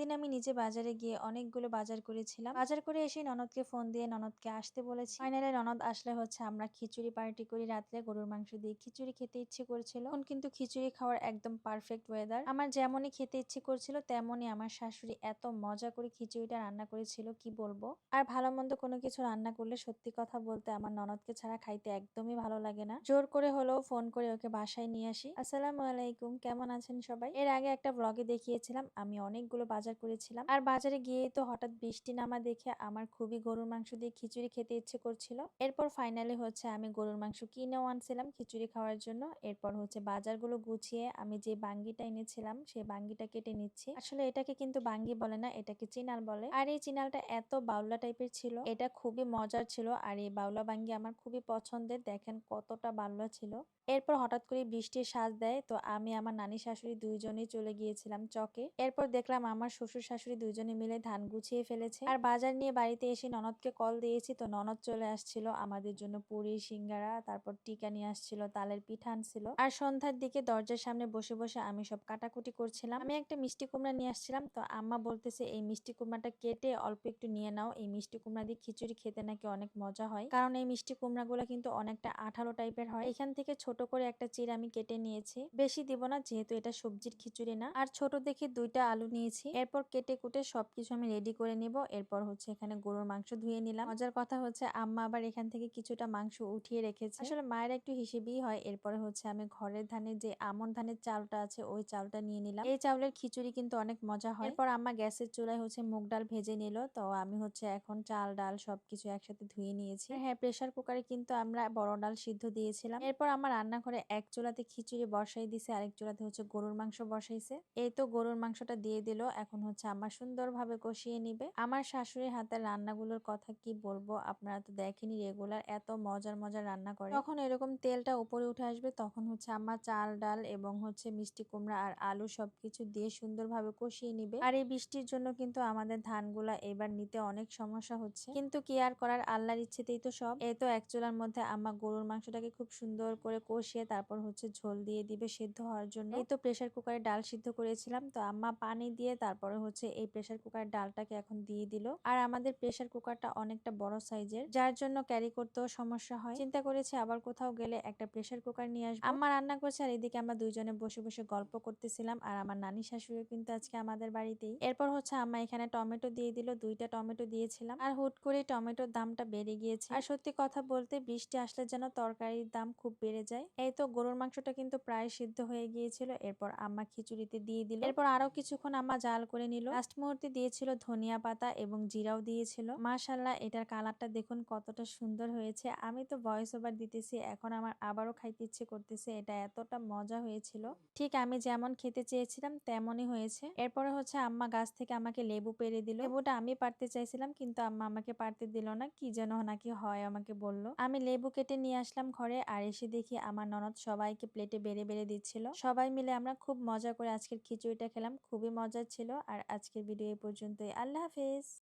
সেদিন আমি নিজে বাজারে গিয়ে অনেকগুলো বাজার করেছিলাম। বাজার করে এসে ননদকে ফোন দিয়ে ননদকে আসতে বলেছি। ফাইনালি ননদ আসলে হচ্ছে আমরা খিচুড়ি পার্টি করি রাত্রে। গরুর মাংস দিয়ে খিচুড়ি খেতে ইচ্ছে করছিল। এখন কিন্তু খিচুড়ি খাওয়ার একদম পারফেক্ট ওয়েদার। আমার যেমনই খেতে ইচ্ছে করছিল তেমনই আমার শাশুড়ি এত মজা করে খিচুড়িটা রান্না করেছিল কি বলবো। আর ভালো মন্দ কোনো কিছু রান্না করলে সত্যি কথা বলতে আমার ননদকে ছাড়া খাইতে একদমই ভালো লাগে না। জোর করে হলেও ফোন করে ওকে বাসায় নিয়ে আসি। আসসালামু আলাইকুম, কেমন আছেন সবাই? এর আগে একটা ব্লগে দেখিয়েছিলাম আমি অনেকগুলো বাজার করেছিলাম। আর বাজারে গিয়েই তো হঠাৎ বৃষ্টি নামা দেখে আমার খুবই গরুর মাংস দিয়ে খিচুড়ি খেতে ইচ্ছে করছিল। এরপর ফাইনালি হচ্ছে আমি গরুর মাংস কিনেও আনছিলাম খিচুড়ি খাওয়ার জন্য। এরপর হচ্ছে বাজারগুলো গুছিয়ে আমি যে বাঙ্গিটা এনেছিলাম সেই বাঙ্গিটা কেটে নিচ্ছি। আসলে এটাকে কিন্তু বাঙ্গি বলে না, এটাকে চিনাল বলে। আর এই চিনালটা এত বাউলা টাইপের ছিল, এটা খুবই মজার ছিল। আর এই বাউলা বাঙ্গি আমার খুবই পছন্দের, দেখেন কতটা বাউলা ছিল। এরপর হঠাৎ করে বৃষ্টির সাজ দেয়, তো আমি আমার নানি শাশুড়ি দুইজনেই চলে গিয়েছিলাম চকে। এরপর দেখলাম আমার শ্বশুর শাশুড়ি দুইজনে মিলে ধান গুছিয়ে ফেলেছে। আর বাজার নিয়ে বাড়িতে এসে ননদকে কল দিয়েছি, তো ননদ চলে আসছিল আমাদের জন্য পুরি, সিঙ্গারা, তারপর টিকা নিয়ে আসছিল, তালের পিঠা আনছিল। আর সন্ধ্যার দিকে দরজার সামনে বসে বসে আমি সব কাটাকুটি করছিলাম। আমি একটা মিষ্টি কুমড়া নিয়ে আসছিলাম, তো আম্মা বলতেছে এই মিষ্টি কুমড়াটা কেটে অল্প একটু নিয়ে নাও, এই মিষ্টি কুমড়া দিয়ে খিচুড়ি খেতে নাকি অনেক মজা হয়। কারণ এই মিষ্টি কুমড়া গুলা কিন্তু অনেকটা আঠালো টাইপের হয়। এখান থেকে ছোট করে একটা চিড় আমি কেটে নিয়েছি, বেশি দিব না যেহেতু এটা সবজির খিচুড়ি না। আর ছোট দেখে দুইটা আলু নিয়েছি। এরপর কেটে কুটে সবকিছু আমি রেডি করে নিব। এরপর হচ্ছে এখানে গরুর মাংস ধুয়ে নিলাম। মজার কথা হচ্ছে আম্মা আবার এখান থেকে কিছুটা মাংস উঠিয়ে রেখেছে। আসলে মায়ের একটু হিসেবেই হয়। এরপরে হচ্ছে আমি ঘরের ধানের যে আমন ধানের চালটা আছে ওই চালটা নিয়ে নিলাম। এই চাউলের খিচুড়ি কিন্তু অনেক মজা হয়। এরপর আম্মা গ্যাসের চুলায় হচ্ছে মুগ ডাল ভেজে নিল, তো আমি হচ্ছে এখন চাল ডাল সবকিছু একসাথে ধুয়ে নিয়েছি। হ্যাঁ, প্রেসার কুকারে কিন্তু আমরা বড় ডাল সিদ্ধ দিয়েছিলাম। এরপর আমার রান্নাঘরে এক চুলাতে খিচুড়ি বসাই দিছে, আরেক চুলাতে হচ্ছে গরুর মাংস বসাইছে। এই তো গরুর মাংসটা দিয়ে দিল, এখন হচ্ছে আমার সুন্দরভাবে কষিয়ে নিবে। আমার শাশুড়ির হাতের রান্নাগুলোর কথা কি বলবো, আপনারা তো দেখেনি রেগুলার এত মজার মজার রান্না করে। তখন এরকম তেলটা উপরে উঠে আসবে তখন হচ্ছে আমার চাল ডাল এবং হচ্ছে মিষ্টি কুমড়া আর আলু সবকিছু দিয়ে সুন্দরভাবে কষিয়ে নিবে। আর এই বৃষ্টির জন্য কিন্তু আমাদের ধানগুলা এবার নিতে অনেক সমস্যা হচ্ছে, কিন্তু কি আর করার, আল্লাহর ইচ্ছেতেই তো সব। এই তো এক চুলার মধ্যে আম্মা গরুর মাংসটাকে খুব সুন্দর করে কষিয়ে তারপর হচ্ছে ঝোল দিয়ে দিবে সেদ্ধ হওয়ার জন্য। এই তো প্রেসার কুকারে ডাল সিদ্ধ করেছিলাম, তো আম্মা পানি দিয়ে তারপরে হচ্ছে এই প্রেসার কুকারের ডালটাকে এখন দিয়ে দিল। আর আমাদের প্রেসার কুকারটা অনেকটা বড় সাইজের, যার জন্য ক্যারি করতেও সমস্যা হয়। চিন্তা করেছি আবার কোথাও গেলে একটা প্রেসার কুকার নিয়ে আসবো। আম্মা রান্না করছে আর এদিকে আমরা দুইজনে বসে বসে গল্প করতেছিলাম। আর আমার নানি শাশুড়ি কিন্তু আজকে আমাদের বাড়িতেই। এরপর হচ্ছে আম্মা এখানে টমেটো দিয়ে দিল, দুইটা টমেটো দিয়েছিলাম। আর হুট করে টমেটোর দামটা বেড়ে গিয়েছে। আর সত্যি কথা বলতে বৃষ্টি আসলে যেন তরকারির দাম খুব বেড়ে যায়। এই তো গরুর মাংসটা কিন্তু প্রায় সিদ্ধ হয়ে গিয়েছিল, এরপর আম্মা খিচুড়িতে দিয়ে দিল। এরপর আরো কিছুক্ষণ আম্মা জাল করে নিল। লাস্ট মুহূর্তে দিয়েছিল ধনিয়া পাতা এবং জিরাও দিয়েছিল। মাশাআল্লাহ, এটার কালারটা দেখুন কতটা সুন্দর হয়েছে। আমি তো ভয়েস ওভার দিতেছি, এখন আমার আবারও খাইতে ইচ্ছে করতেছে। এটা এতটা মজা হয়েছিল, ঠিক আমি যেমন খেতে চেয়েছিলাম তেমনই হয়েছে। এরপরে হচ্ছে আম্মা গাছ থেকে আমাকে লেবু পেড়ে দিল। লেবুটা আমি পারতে চাইছিলাম কিন্তু আম্মা আমাকে পারতে দিল না, কি যেন নাকি হয় আমাকে বলল। আমি লেবু কেটে নিয়ে আসলাম ঘরে, আর এসে দেখি আমার ননদ সবাইকে প্লেটে বেড়ে বেড়ে দিচ্ছিল। সবাই মিলে আমরা খুব মজা করে আজকের খিচুড়িটা খেলাম, খুবই মজার ছিল। আর আজকের ভিডিও এই পর্যন্তই। আল্লাহ হাফেজ।